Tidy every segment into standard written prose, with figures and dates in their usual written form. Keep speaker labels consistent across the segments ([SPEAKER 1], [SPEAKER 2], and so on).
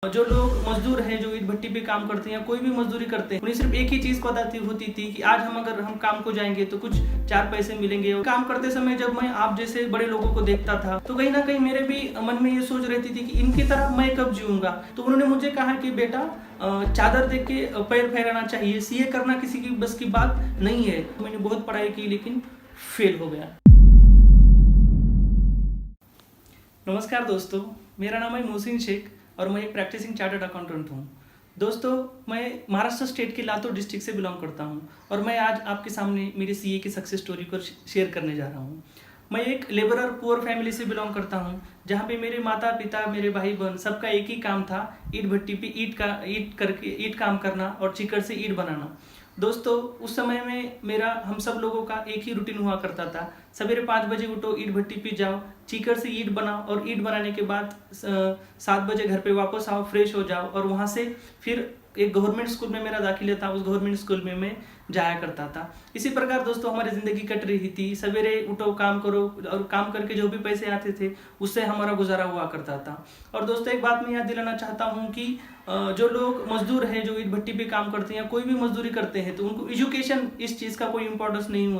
[SPEAKER 1] जो लोग मजदूर हैं जो ईट भट्टी पे काम करते हैं, कोई भी मजदूरी करते हैं, उन्हें सिर्फ एक ही चीज पता होती थी कि आज अगर हम काम को जाएंगे तो कुछ 4 पैसे मिलेंगे। काम करते समय जब मैं आप जैसे बड़े लोगों को देखता था तो कहीं ना कहीं मेरे भी मन में ये सोच रहती थी कि इनकी तरह मैं कब जीऊंगा। तो उन्होंने मुझे कहा कि बेटा चादर देख के पैर फहराना चाहिए, सीए करना किसी की बस की बात नहीं है। मैंने बहुत पढ़ाई की लेकिन फेल हो गया। नमस्कार दोस्तों, मेरा नाम है मोहसिन शेख और मैं एक प्रैक्टिसिंग चार्टर्ड अकाउंटेंट हूँ। दोस्तों, मैं महाराष्ट्र स्टेट के लातूर डिस्ट्रिक्ट से बिलोंग करता हूँ और मैं आज आपके सामने मेरी सीए की सक्सेस स्टोरी को शेयर करने जा रहा हूँ। मैं एक लेबरर पुअर फैमिली से बिलोंग करता हूँ जहाँ पे मेरे माता पिता, मेरे भाई बहन सबका एक ही काम था, ईट भट्टी पे ईट काम करना और चीकड़ से ईट बनाना। दोस्तों, उस समय में हम सब लोगों का एक ही रूटीन हुआ करता था। सवेरे 5 बजे उठो, ईट भट्टी पे जाओ, चीकड़ से ईट बनाओ और ईट बनाने के बाद 7 बजे घर पे वापस आओ, फ्रेश हो जाओ और वहाँ से फिर एक गवर्नमेंट स्कूल में मेरा दाखिला था। उस गवर्नमेंट स्कूल में मैं जाया करता था। इसी प्रकार दोस्तों हमारी ज़िंदगी कट रही थी। सवेरे उठो, काम करो और काम करके जो भी पैसे आते थे उससे हमारा गुजारा हुआ करता था। और दोस्तों, एक बात मैं याद दिलाना चाहता हूँ कि जो लोग मजदूर हैं जो ईट भट्टी पे काम करते हैं, कोई भी मजदूरी करते हैं, तो उनको एजुकेशन इस चीज़ का कोई इंपॉर्टेंस नहीं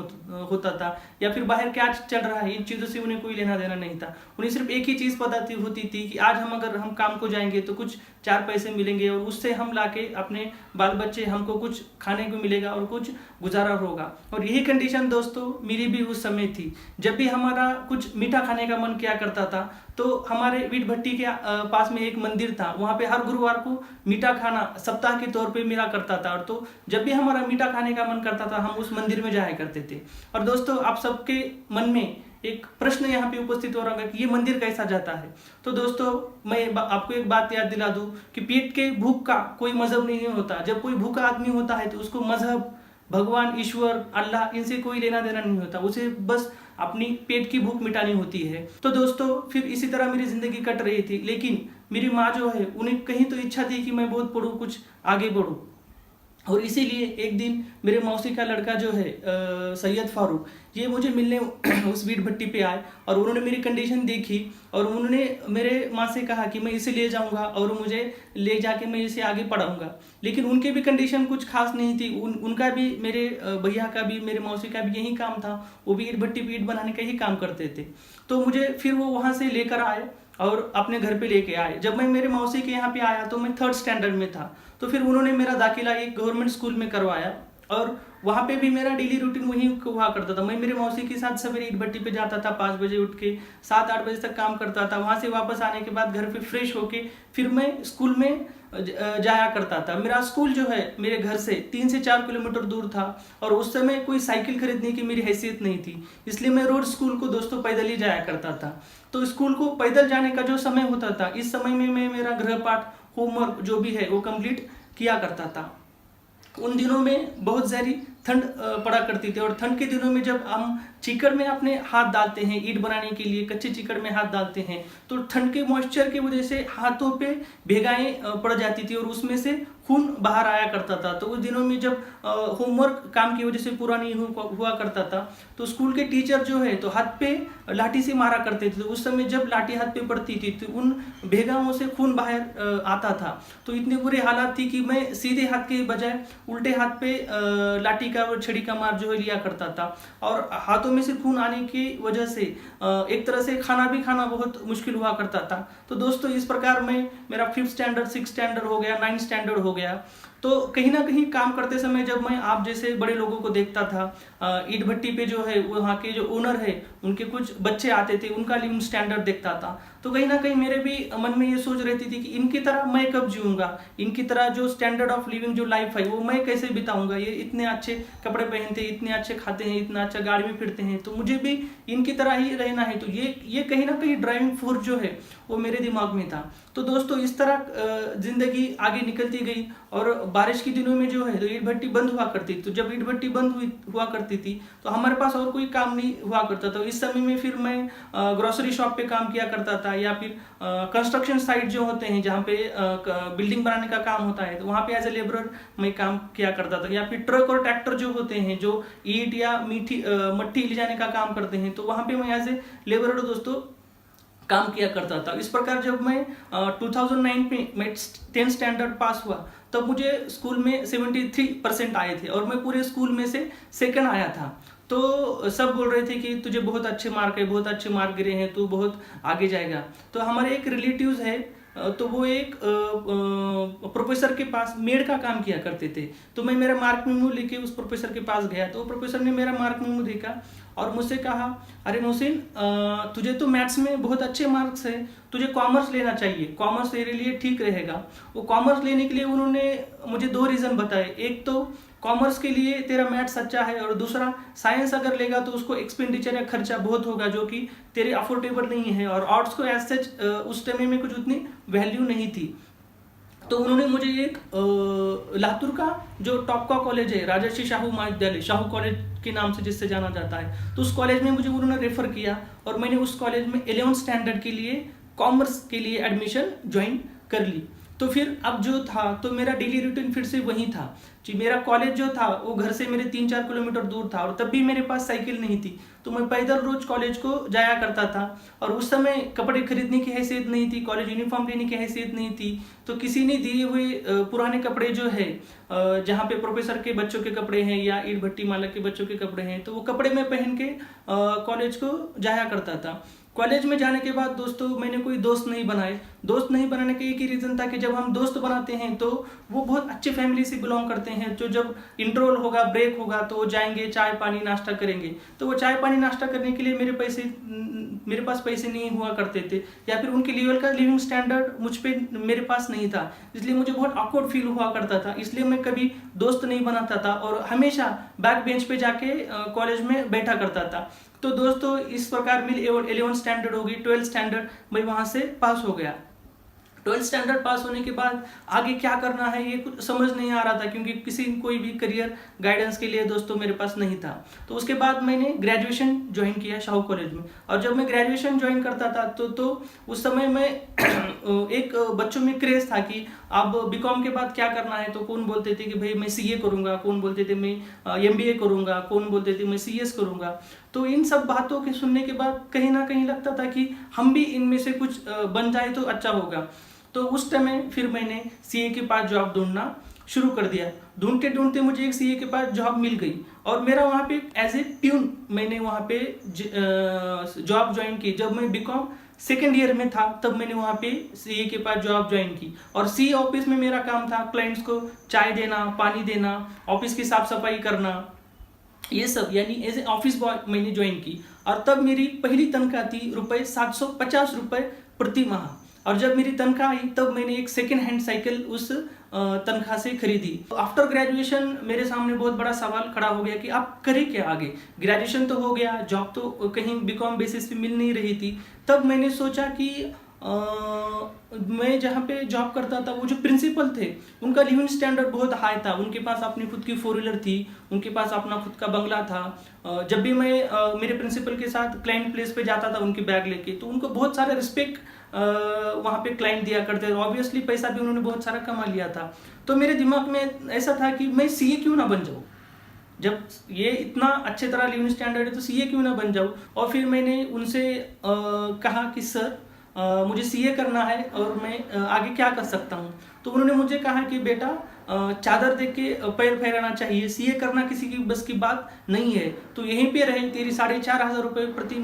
[SPEAKER 1] होता था या फिर बाहर क्या चल रहा है इन चीज़ों से उन्हें कोई लेना देना नहीं था। उन्हें सिर्फ एक ही चीज़ पता होती थी कि आज अगर हम काम को जाएंगे तो कुछ 4 पैसे मिलेंगे और उससे हम लाके अपने बाल बच्चे, हमको कुछ खाने को मिलेगा और कुछ गुजारा होगा। और यही कंडीशन दोस्तों मेरी भी उस समय थी। जब भी हमारा कुछ मीठा खाने का मन किया करता था तो हमारे ईट भट्टी के पास में एक मंदिर था, वहाँ पे हर गुरुवार को मीठा खाना सप्ताह के तौर पे मिला करता था। और तो जब भी हमारा मीठा खाने का मन करता था हम उस मंदिर में जाया करते थे। और दोस्तों, आप सबके मन में एक प्रश्न यहाँ पे उपस्थित हो रहा होगा कि ये मंदिर कैसा जाता है। तो दोस्तों, मैं आपको एक बात याद दिला दूं कि पेट के भूख का कोई मजहब नहीं होता। जब कोई भूखा आदमी होता है तो उसको मजहब, भगवान, ईश्वर, अल्लाह इनसे कोई लेना देना नहीं होता। उसे बस अपनी पेट की भूख मिटानी होती है। तो दोस्तों, फिर इसी तरह मेरी जिंदगी कट रही थी। लेकिन मेरी माँ जो है, उन्हें कहीं तो इच्छा थी कि मैं बहुत पढ़ूँ, कुछ आगे बढ़ूँ। और इसीलिए एक दिन मेरे मौसी का लड़का जो है सैयद फारूक, ये मुझे मिलने उस ईट भट्टी पे आए और उन्होंने मेरी कंडीशन देखी और उन्होंने मेरे माँ से कहा कि मैं इसे ले जाऊंगा और मुझे ले जाके मैं इसे आगे पढ़ाऊंगा। लेकिन उनके भी कंडीशन कुछ खास नहीं थी। उनका भी, मेरे भैया का भी, मेरे मौसी का भी यही काम था। वो भी ईट भट्टी पे ईट बनाने का ही काम करते थे। तो मुझे फिर वो वहाँ से लेकर आए और अपने घर पे लेके आए। जब मैं मेरे मौसी के यहाँ पे आया तो मैं 3rd स्टैंडर्ड में था। तो फिर उन्होंने मेरा दाखिला एक गवर्नमेंट स्कूल में करवाया और वहाँ पे भी मेरा डेली रूटीन वही हुआ करता था। मैं मेरे मौसी के साथ सवेरे ईट भट्टी पे जाता था, 5 बजे उठ के 7-8 बजे तक काम करता था। वहाँ से वापस आने के बाद घर पे फ्रेश होके फिर मैं स्कूल में जाया करता था। मेरा स्कूल जो है मेरे घर से 3 से 4 किलोमीटर दूर था और उस समय कोई साइकिल खरीदने की मेरी हैसियत नहीं थी, इसलिए मैं रोज स्कूल को दोस्तों पैदल ही जाया करता था। तो स्कूल को पैदल जाने का जो समय होता था, इस समय में मैं मेरा गृह पाठ, होमवर्क जो भी है वो कंप्लीट किया करता था। उन दिनों में बहुत सारी ठंड पड़ा करती थी और ठंड के दिनों में जब हम चीकड़ में अपने हाथ डालते हैं, ईट बनाने के लिए कच्चे चीकड़ में हाथ डालते हैं, तो ठंड के मॉइस्चर की वजह से हाथों पे भेगाएं पड़ जाती थी और उसमें से खून बाहर आया करता था। तो उस दिनों में जब होमवर्क काम की वजह से पूरा नहीं हुआ करता था तो स्कूल के टीचर जो है तो हाथ पे लाठी से मारा करते थे। तो उस समय जब लाठी हाथ पे पड़ती थी तो उन भेगाओं से खून बाहर आता था। तो इतनी बुरी हालत थी कि मैं सीधे हाथ के बजाय उल्टे हाथ पे लाठी का और छड़ी का मार जो है लिया करता था और हाथों में से खून आने की वजह से एक तरह से खाना बहुत मुश्किल हुआ करता था। तो दोस्तों, इस प्रकार मेरा 5th स्टैंडर्ड, 6th स्टैंडर्ड हो गया, 9th स्टैंडर्ड हो गया। तो कहीं ना कहीं काम करते समय जब मैं आप जैसे बड़े लोगों को देखता था, ईट भट्टी पे जो है वहाँ के जो ओनर है उनके कुछ बच्चे आते थे, उनका लिविंग स्टैंडर्ड देखता था, तो कहीं ना कहीं मेरे भी मन में ये सोच रहती थी कि इनकी तरह मैं कब जीऊंगा, इनकी तरह जो स्टैंडर्ड ऑफ लिविंग जो लाइफ है वो मैं कैसे बिताऊंगा। ये इतने अच्छे कपड़े पहनते हैं, इतने अच्छे खाते हैं, इतना अच्छा गाड़ी में फिरते हैं, तो मुझे भी इनकी तरह ही रहना है। तो ये कहीं ना कहीं ड्राइविंग फोर्स जो है वो मेरे दिमाग में था। तो दोस्तों, इस तरह जिंदगी आगे निकलती गई और बारिश के दिनों में जो है तो ईट भट्टी बंद हुआ करती थी। तो जब ईट भट्टी बंद हुआ करती थी तो हमारे पास और कोई काम नहीं हुआ करता था। इस समय में फिर मैं ग्रोसरी शॉप पे काम किया करता था या फिर कंस्ट्रक्शन साइट जो होते हैं जहाँ पे बिल्डिंग बनाने का काम होता है तो वहाँ पे एज ए लेबरर मैं काम किया करता था। या फिर ट्रक और ट्रैक्टर जो होते हैं जो ईट या मट्टी ले जाने का काम करते हैं तो वहाँ पे मैं एज ए लेबरर दोस्तों काम किया करता था। इस प्रकार जब मैं 2009 में मैं 10th स्टैंडर्ड पास हुआ तब मुझे स्कूल में 73% आए थे और मैं पूरे स्कूल में से सेकंड आया था। तो सब बोल रहे थे कि तुझे बहुत अच्छे मार्क है, बहुत अच्छे मार्क गिरे हैं, तू बहुत आगे जाएगा। तो हमारे एक रिलेटिव्स है, तो वो एक प्रोफेसर के पास मेड का काम किया करते थे। तो मैं मेरा मार्क मेमो लेके उस प्रोफेसर के पास गया, तो प्रोफेसर ने मेरा मार्क मेमो देखा और मुझसे कहा, अरे मोहसिन, तुझे तो मैथ्स में बहुत अच्छे मार्क्स है, तुझे कॉमर्स लेना चाहिए, कॉमर्स तेरे लिए ठीक रहेगा। वो कॉमर्स लेने के लिए उन्होंने मुझे 2 रीज़न बताए। एक तो कॉमर्स के लिए तेरा मैथ्स अच्छा है, और दूसरा साइंस अगर लेगा तो उसको एक्सपेंडिचर या खर्चा बहुत होगा जो कि तेरे अफोर्डेबल नहीं है, और आर्ट्स को एज सच उस टाइम में कुछ उतनी वैल्यू नहीं थी। तो उन्होंने मुझे एक लातूर का जो टॉप का कॉलेज है, राजर्षि शाहू महाविद्यालय, शाहू कॉलेज के नाम से जिससे जाना जाता है, तो उस कॉलेज में मुझे उन्होंने रेफर किया और मैंने उस कॉलेज में 11th स्टैंडर्ड के लिए कॉमर्स के लिए एडमिशन ज्वाइन कर ली। तो फिर अब जो था, तो मेरा डेली रूटीन फिर से वही था जी। मेरा कॉलेज जो था वो घर से मेरे 3-4 किलोमीटर दूर था और तब भी मेरे पास साइकिल नहीं थी, तो मैं पैदल रोज कॉलेज को जाया करता था। और उस समय कपड़े खरीदने की हैसियत नहीं थी, कॉलेज यूनिफॉर्म लेने की हैसियत नहीं थी, तो किसी ने दिए हुए पुराने कपड़े जो है, जहाँ पे प्रोफेसर के बच्चों के कपड़े हैं या ईट भट्टी मालक के बच्चों के कपड़े हैं, तो वो कपड़े में पहन के कॉलेज को जाया करता था। कॉलेज में जाने के बाद दोस्तों मैंने कोई दोस्त नहीं बनाए। दोस्त नहीं बनाने का एक ही रीज़न था कि जब हम दोस्त बनाते हैं तो वो बहुत अच्छी फैमिली से बिलोंग करते हैं, तो जब इंटरवल होगा, ब्रेक होगा, तो वो जाएंगे, चाय पानी नाश्ता करेंगे। तो वो चाय पानी नाश्ता करने के लिए मेरे पास पैसे नहीं हुआ करते थे, या फिर उनके लेवल का लिविंग स्टैंडर्ड मुझ पे मेरे पास नहीं था, इसलिए मुझे बहुत ऑकवर्ड फील हुआ करता था। इसलिए मैं कभी दोस्त नहीं बनाता था और हमेशा बैक बेंच पे जाके कॉलेज में बैठा करता था। तो दोस्तों इस प्रकार मेरी 11th स्टैंडर्ड होगी, 12th स्टैंडर्ड मैं वहाँ से पास हो गया। 12th स्टैंडर्ड पास होने के बाद आगे क्या करना है ये कुछ समझ नहीं आ रहा था, क्योंकि कोई भी करियर गाइडेंस के लिए दोस्तों मेरे पास नहीं था। तो उसके बाद मैंने ग्रेजुएशन ज्वाइन किया शाहू कॉलेज में, और जब मैं ग्रेजुएशन ज्वाइन करता था तो उस समय में एक बच्चों में क्रेज था कि अब बीकॉम के बाद क्या करना है। तो कौन बोलते थे कि भाई मैं सीए करूंगा, कौन बोलते थे मैं एमबीए करूंगा, कौन बोलते थे मैं सीएस करूंगा। तो इन सब बातों के सुनने के बाद कहीं ना कहीं लगता था कि हम भी इनमें से कुछ बन जाए तो अच्छा होगा। तो उस टाइम फिर मैंने सीए के पास जॉब ढूंढना शुरू कर दिया। ढूंढते ढूंढते मुझे एक सीए के पास जॉब मिल गई और मेरा वहाँ पे एज ए प्यून मैंने वहाँ पे जॉब ज्वाइन की। जब मैं बीकॉम सेकेंड ईयर में था तब मैंने वहाँ पे सीए के पास जॉब ज्वाइन की, और सीए ऑफिस में मेरा काम था क्लाइंट्स को चाय देना, पानी देना, ऑफिस की साफ सफाई करना, ये सब, यानी एज ए ऑफिस बॉय मैंने ज्वाइन की। और तब मेरी पहली तनख्वाह थी ₹750 प्रति माह, और जब मेरी तनख्वाह आई तब मैंने एक सेकेंड हैंड साइकिल उस तनख्वाह से खरीदी। आफ्टर ग्रेजुएशन मेरे सामने बहुत बड़ा सवाल खड़ा हो गया कि आप करें क्या आगे। ग्रेजुएशन तो हो गया, जॉब तो कहीं बीकॉम बेसिस पे मिल नहीं रही थी। तब मैंने सोचा कि मैं जहाँ पे जॉब करता था वो जो प्रिंसिपल थे उनका लिविंग स्टैंडर्ड बहुत हाई था, उनके पास अपनी खुद की 4 व्हीलर थी, उनके पास अपना खुद का बंगला था। जब भी मैं मेरे प्रिंसिपल के साथ क्लाइंट प्लेस पे जाता था उनकी बैग लेके, तो उनको बहुत सारा रिस्पेक्ट वहाँ पे क्लाइंट दिया करते थे। ऑब्वियसली पैसा भी उन्होंने बहुत सारा कमा लिया था। तो मेरे दिमाग में ऐसा था कि मैं सीए क्यों ना बन जाऊँ, जब ये इतना अच्छे तरह लिविंग स्टैंडर्ड है तो सीए क्यों ना बन जाऊँ। और फिर मैंने उनसे कहा कि सर मुझे सीए करना है और मैं आगे क्या कर सकता हूँ। तो उन्होंने मुझे कहा कि बेटा चादर देख के पैर फैलाना चाहिए, सीए करना किसी की बस की बात नहीं है, तो यहीं पे रहे, तेरी 4,500 प्रति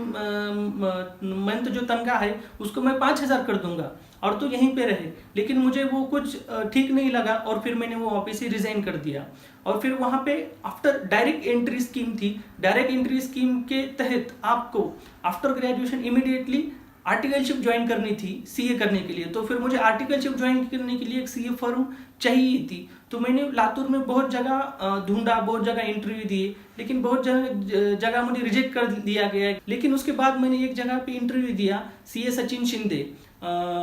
[SPEAKER 1] मंथ जो तनख्वाह है उसको मैं 5,000 कर दूंगा और तू यहीं पे रहे। लेकिन मुझे वो कुछ ठीक नहीं लगा और फिर मैंने वो ऑफिस ही रिजाइन कर दिया। और फिर वहाँ पे आफ्टर डायरेक्ट एंट्री स्कीम थी, डायरेक्ट एंट्री स्कीम के तहत आपको after graduation immediately articleship join करनी थी सीए करने के लिए। तो फिर मुझे आर्टिकलशिप ज्वाइन करने के लिए एक सीए फर्म चाहिए थी। तो मैंने लातूर में बहुत जगह ढूंढा, बहुत जगह इंटरव्यू दिए, लेकिन बहुत जगह मुझे रिजेक्ट कर दिया गया। लेकिन उसके बाद मैंने एक जगह पे इंटरव्यू दिया, CA Sachin Shinde.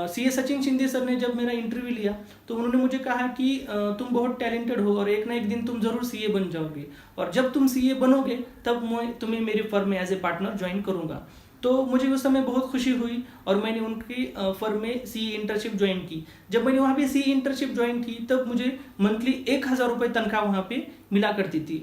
[SPEAKER 1] CA Sachin Shinde sir ने जब मेरा इंटरव्यू लिया तो उन्होंने मुझे कहा कि तुम बहुत टैलेंटेड हो और एक ना एक दिन तुम जरूर सीए बन जाओगे, और जब तुम सीए बनोगे तब मैं तुम्हें मेरे फर्म में एज ए पार्टनर ज्वाइन करूंगा। तो मुझे उस समय बहुत खुशी हुई और मैंने उनकी फर्म में सीए इंटर्नशिप ज्वाइन की। जब मैंने वहाँ पे सीए इंटर्नशिप ज्वाइन की तब मुझे मंथली 1,000 रुपये तनख्वाह वहाँ पे मिला करती थी।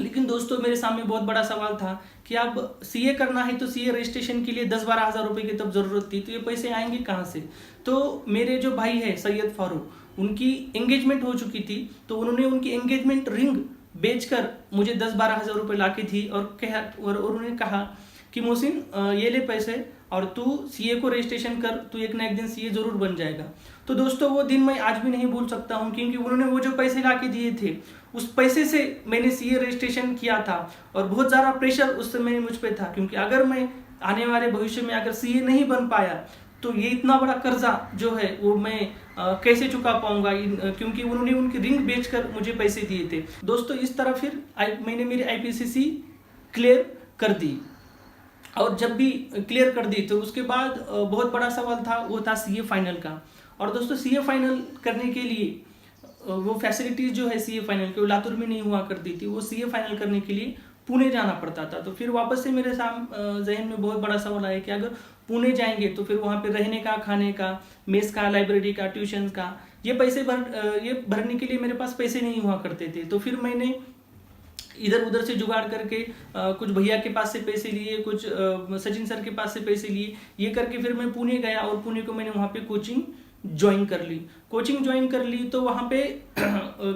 [SPEAKER 1] लेकिन दोस्तों मेरे सामने बहुत बड़ा सवाल था कि अब सीए करना है तो सीए रजिस्ट्रेशन के लिए 10-12 हज़ार रुपये की तब ज़रूरत थी, तो ये पैसे आएंगे कहाँ से। तो मेरे जो भाई है सैयद फारूक, उनकी एंगेजमेंट हो चुकी थी, तो उन्होंने उनकी एंगेजमेंट रिंग बेचकर मुझे 10-12 हज़ार रुपये ला के दी और उन्होंने कहा कि मोहसिन ये ले पैसे और तू सीए को रजिस्ट्रेशन कर, तू एक ना एक दिन सीए जरूर बन जाएगा। तो दोस्तों वो दिन मैं आज भी नहीं भूल सकता हूँ, क्योंकि उन्होंने वो जो पैसे ला के दिए थे उस पैसे से मैंने सीए रजिस्ट्रेशन किया था और बहुत ज़्यादा प्रेशर उस समय मुझ पर था, क्योंकि अगर मैं आने वाले भविष्य में अगर सीए नहीं बन पाया तो ये इतना बड़ा कर्जा जो है वो मैं कैसे चुका पाऊंगा, क्योंकि उन्होंने उनकी रिंग बेचकर मुझे पैसे दिए थे। दोस्तों इस तरह फिर मैंने मेरी आईपीसीसी क्लियर कर दी, और जब भी क्लियर कर दी तो उसके बाद बहुत बड़ा सवाल था, वो था सीए फाइनल का। और दोस्तों सीए फाइनल करने के लिए वो फैसिलिटीज़ जो है सीए फाइनल के वो लातूर में नहीं हुआ करती थी, वो सीए फाइनल करने के लिए पुणे जाना पड़ता था। तो फिर वापस से मेरे जहन में बहुत बड़ा सवाल आया कि अगर पुणे जाएंगे तो फिर वहाँ पे रहने का, खाने का, मेस का, लाइब्रेरी का, ट्यूशन का, ये भरने के लिए मेरे पास पैसे नहीं हुआ करते थे। तो फिर मैंने इधर उधर से जुगाड़ करके कुछ भैया के पास से पैसे लिए, कुछ सचिन सर के पास से पैसे लिए, ये करके फिर मैं पुणे गया और पुणे को मैंने वहाँ पे कोचिंग ज्वाइन कर ली। तो वहाँ पे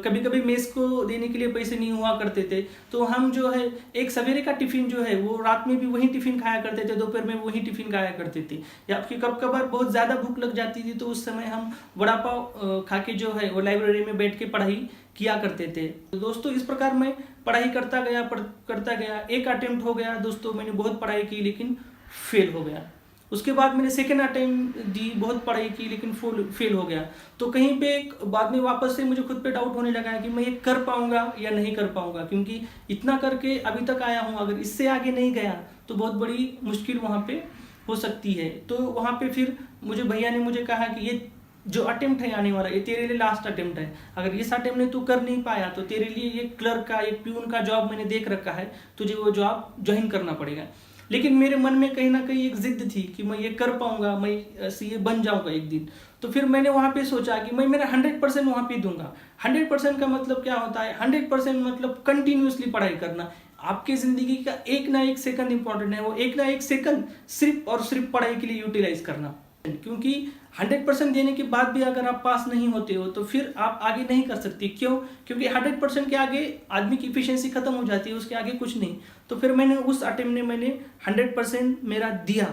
[SPEAKER 1] कभी कभी मेस को देने के लिए पैसे नहीं हुआ करते थे, तो हम जो है एक सवेरे का टिफिन जो है वो रात में भी वही टिफिन खाया करते थे, दोपहर में वही टिफिन खाया करते थे। या फिर कभार बहुत ज़्यादा भूख लग जाती थी तो उस समय हम वड़ा पाव खा के जो है वो लाइब्रेरी में बैठ के पढ़ाई किया करते थे। तो दोस्तों इस प्रकार मैं पढ़ाई करता गया। एक अटेम्प्ट हो गया दोस्तों, मैंने बहुत पढ़ाई की लेकिन फेल हो गया। उसके बाद मैंने सेकेंड अटेम्प्ट दी, बहुत पढ़ाई की लेकिन फेल हो गया। तो कहीं पे बाद में वापस से मुझे खुद पे डाउट होने लगा है कि मैं ये कर पाऊंगा या नहीं कर पाऊंगा, क्योंकि इतना करके अभी तक आया हूँ, अगर इससे आगे नहीं गया तो बहुत बड़ी मुश्किल वहाँ पे हो सकती है। तो वहाँ पे फिर मुझे भैया ने मुझे कहा कि ये जो अटेम्प्ट है आने वाला, ये तेरे लिए लास्ट अटेम्प्ट है, अगर इस अटेम्प्ट में तू कर नहीं पाया तो तेरे लिए ये क्लर्क का, एक प्यून का जॉब मैंने देख रखा है, तुझे वो जॉब ज्वाइन करना पड़ेगा। लेकिन मेरे मन में कहीं ना कहीं एक जिद थी कि मैं ये कर पाऊंगा, मैं सीए बन जाऊंगा एक दिन। तो फिर मैंने वहाँ पे सोचा कि मैं मेरा 100% वहाँ पे दूंगा। 100% का मतलब क्या होता है? 100% मतलब कंटिन्यूसली पढ़ाई करना। आपकी ज़िंदगी का एक ना एक सेकंड इंपॉर्टेंट है, वो एक ना एक सेकंड सिर्फ और सिर्फ पढ़ाई के लिए यूटिलाइज करना, क्योंकि 100% देने के बाद भी अगर आप पास नहीं होते हो तो फिर आप आगे नहीं कर सकते। क्यों? क्योंकि 100% के आगे आदमी की इफिशिएंसी खत्म हो जाती है, उसके आगे कुछ नहीं। तो फिर मैंने उस अटेम्प्ट में मैंने 100% मेरा दिया।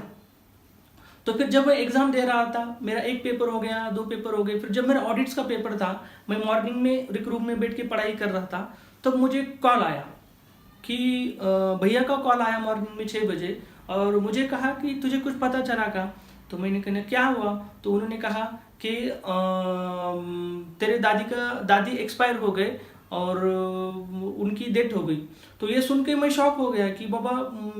[SPEAKER 1] तो फिर जब मैं एग्जाम दे रहा था, मेरा एक पेपर हो गया, 2 पेपर हो गए। फिर जब मेरा ऑडिट्स का पेपर था, मैं मॉर्निंग में रिक्रूम में बैठ के पढ़ाई कर रहा था, तब तो मुझे कॉल आया कि भैया का कॉल आया मॉर्निंग में 6 बजे, और मुझे कहा कि तुझे कुछ पता चला का? तो मैंने कहा क्या हुआ? तो उन्होंने कहा कि तेरे दादी एक्सपायर हो गए और उनकी डेथ हो गई। तो ये सुन के मैं शॉक हो गया कि बाबा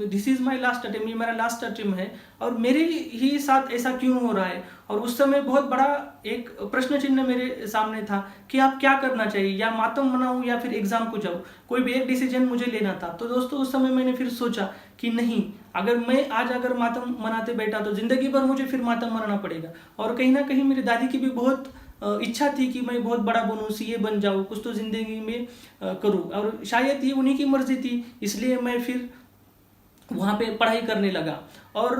[SPEAKER 1] this is my last attempt, ये मेरा लास्ट अटेम्प्ट है और मेरे ही साथ ऐसा क्यों हो रहा है। और उस समय बहुत बड़ा एक प्रश्न चिन्ह मेरे सामने था कि आप क्या करना चाहिए, या मातम मनाऊं या फिर एग्जाम को जाऊं, कोई भी एक डिसीजन मुझे लेना था। तो दोस्तों उस समय मैंने फिर सोचा कि नहीं, अगर मैं आज अगर मातम मनाते बैठा तो जिंदगी भर मुझे फिर मातम मनाना पड़ेगा। और कहीं ना कहीं मेरी दादी की भी बहुत इच्छा थी कि मैं बहुत बड़ा बनूं, सीए बन जाऊं, कुछ तो जिंदगी में करूं, और शायद ये उन्हीं की मर्जी थी, इसलिए मैं फिर वहाँ पे पढ़ाई करने लगा। और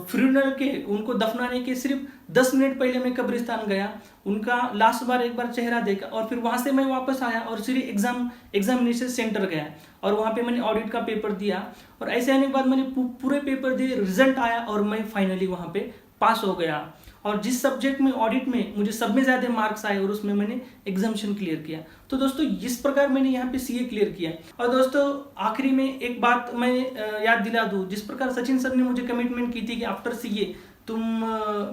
[SPEAKER 1] फ्यूनरल के उनको दफनाने के सिर्फ 10 मिनट पहले मैं कब्रिस्तान गया, उनका लास्ट बार एक बार चेहरा देखा, और फिर वहाँ से मैं वापस आया और सीधे एग्जामिनेशन सेंटर गया और वहाँ पे मैंने ऑडिट का पेपर दिया। और ऐसे आने के बाद मैंने पूरे पेपर दिए, रिजल्ट आया और मैं फाइनली वहाँ पे पास हो गया। और जिस सब्जेक्ट में ऑडिट में मुझे सब में ज़्यादा मार्क्स आए और उसमें मैंने एग्जामिनेशन क्लियर किया। तो दोस्तों इस प्रकार मैंने यहाँ पे सीए क्लियर किया। और दोस्तों आखिरी में एक बात मैं याद दिला दूँ, जिस प्रकार सचिन सर ने मुझे कमिटमेंट की थी कि आफ्टर सीए तुम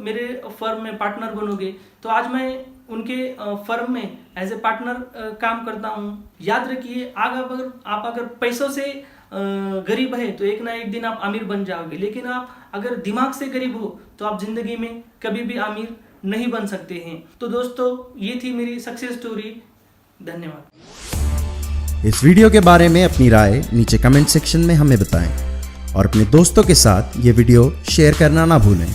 [SPEAKER 1] मेरे फर्म में पार्टनर बनोगे, तो आज मैं उनके फर्म में एज ए पार्टनर काम करता हूँ। याद रखिए, आप अगर पैसों से गरीब है तो एक ना एक दिन आप अमीर बन जाओगे, लेकिन आप अगर दिमाग से गरीब हो तो आप जिंदगी में कभी भी अमीर नहीं बन सकते हैं। तो दोस्तों ये थी मेरी सक्सेस स्टोरी। धन्यवाद।
[SPEAKER 2] इस वीडियो के बारे में अपनी राय नीचे कमेंट सेक्शन में हमें बताएं और अपने दोस्तों के साथ ये वीडियो शेयर करना ना भूलें।